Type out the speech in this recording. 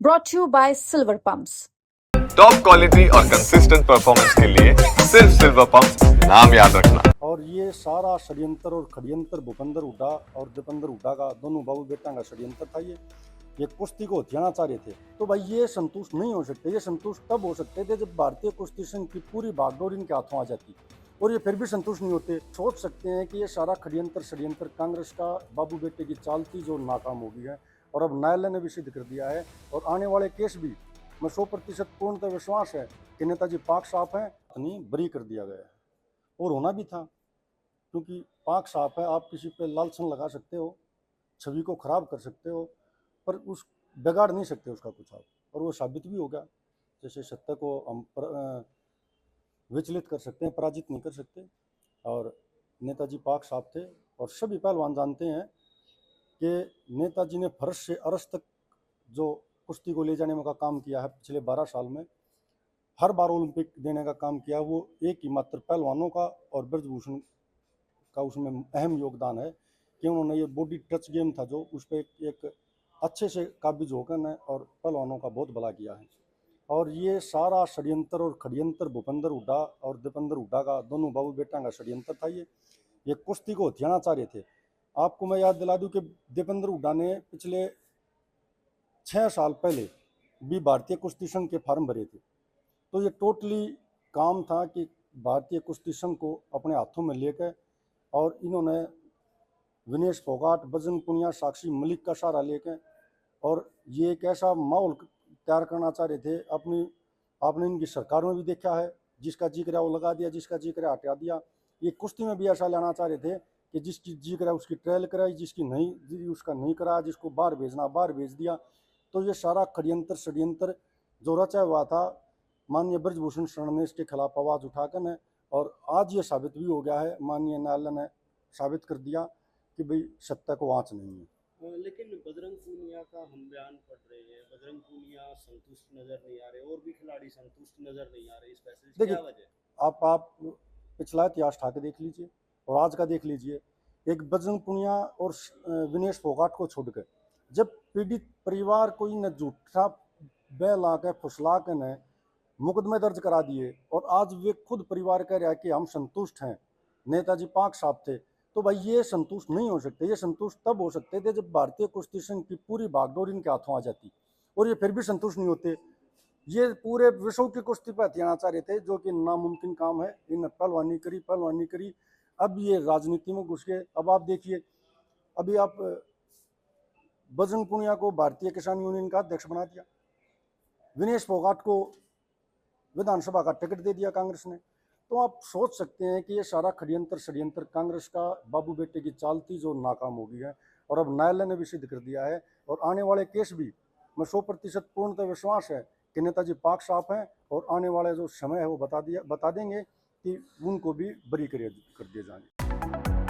brought to you by Silver Pumps. Top quality और consistent performance के लिए सिर्फ सिल्वर पंप नाम याद रखना। और ये सारा षड्यंत्र और खड़यंत्र भूपेंद्र हुड्डा और दीपेंद्र हुड्डा का दोनों बाबू बेटा का षड्यंत्र था। ये कुश्ती को हथियाना चाह रहे थे। तो भाई ये संतुष्ट नहीं हो सकते। ये संतुष्ट तब हो सकते थे जब भारतीय कुश्ती संघ की पूरी बागडोर इनके हाथों आ जाती, और ये फिर भी संतुष्ट नहीं होते। सोच सकते हैं कि ये सारा खड़यंत्र षड्यंत्र कांग्रेस का बाबू बेटे की चाल थी जो नाकाम हो गई है, और अब न्यायालय ने भी सिद्ध कर दिया है। और आने वाले केस भी मैं 100% पूर्णतः विश्वास है कि नेताजी पाक साफ हैं, नहीं बरी कर दिया गया है। और होना भी था, क्योंकि पाक साफ है। आप किसी पे लालसन लगा सकते हो, छवि को खराब कर सकते हो, पर उस बिगाड़ नहीं सकते उसका कुछ आप। और वो साबित भी हो गया। जैसे सत्य को हम विचलित कर सकते हैं, पराजित नहीं कर सकते। और नेताजी पाक साफ थे, और सभी पहलवान जानते हैं कि नेताजी ने फर्श से अरस तक जो कुश्ती को ले जाने में का काम किया है पिछले 12 साल में, हर बार ओलंपिक देने का काम किया। वो एक ही मात्र पहलवानों का और ब्रजभूषण का उसमें अहम योगदान है कि उन्होंने ये बॉडी टच गेम था जो उस पर एक अच्छे से काबिज होकर ने और पहलवानों का बहुत भला किया है। और ये सारा षड्यंत्र और खड़यंत्र भूपेंद्र हुड्डा और दीपेंद्र हुड्डा का दोनों बाबू बेटा का षड्यंत्र था। ये कुश्ती को हथियाना चाह रहे थे। आपको मैं याद दिला दूं कि दीपेंद्र हुड्डा ने पिछले 6 साल पहले भी भारतीय कुश्ती संघ के फार्म भरे थे। तो ये टोटली काम था कि भारतीय कुश्ती संघ को अपने हाथों में लेकर, और इन्होंने विनेश फोगाट, बजरंग पुनिया, साक्षी मलिक का सहारा लेकर, और ये एक ऐसा माहौल तैयार करना चाह रहे थे। आपने इनकी सरकार में भी देखा है, जिसका जी करा वो लगा दिया, जिसका जी करा हटा दिया। ये कुश्ती में भी ऐसा लाना चाह रहे थे कि जिसकी जी करा उसकी ट्रायल कराई, जिसकी नहीं उसका नहीं करा, जिसको बाहर भेजना बाहर भेज दिया। तो ये सारा खड़यंत्र षड्यंत्र जो रचा हुआ था, माननीय ब्रजभूषण शरण ने इसके खिलाफ आवाज़ उठाकर ने, और आज ये साबित भी हो गया है। माननीय न्यायालय ने साबित कर दिया कि भाई सत्य को आँच नहीं है। लेकिन बजरंग पूनिया का हम बयान पढ़ रहे हैं, बजरंग पूनिया संतुष्ट नजर नहीं आ रहे, और भी खिलाड़ी संतुष्ट नजर नहीं आ रहे। इस फैसले से क्या वजह? आप पिछला इतिहास उठा के देख लीजिए और आज का देख लीजिए। एक बजरंग पूनिया और विनेश फोगाट को छोड़कर जब पीड़ित परिवार को इन झूठा बहला के फुसला के ने मुकदमे दर्ज करा दिए, और आज वे खुद परिवार कह रहा है कि हम संतुष्ट हैं, नेताजी पाक साहब थे। तो भाई ये संतुष्ट नहीं हो सकते। ये संतुष्ट तब हो सकते थे जब भारतीय कुश्ती संघ की पूरी बागडोर इनके हाथों आ जाती, और ये फिर भी संतुष्ट नहीं होते। ये पूरे विश्व की कुश्ती पर हथियाना चाह रहे थे, जो कि नामुमकिन काम है। इन पहलवानी करी। अब ये राजनीति में घुस गए। अब आप देखिए, अभी आप बजरंग पूनिया को भारतीय किसान यूनियन का अध्यक्ष बना दिया, विनेश फोगाट को विधानसभा का टिकट दे दिया कांग्रेस ने। तो आप सोच सकते हैं कि ये सारा खड़यंत्र षड्यंत्र कांग्रेस का बाबू बेटे की चाल थी जो नाकाम हो गई है, और अब न्यायालय ने भी सिद्ध कर दिया है। और आने वाले केस भी मैं 100% पूर्णतः विश्वास है कि नेताजी पाक साफ हैं, और आने वाले जो समय है वो बता देंगे कि उनको भी बरी कर दिए जाएंगे।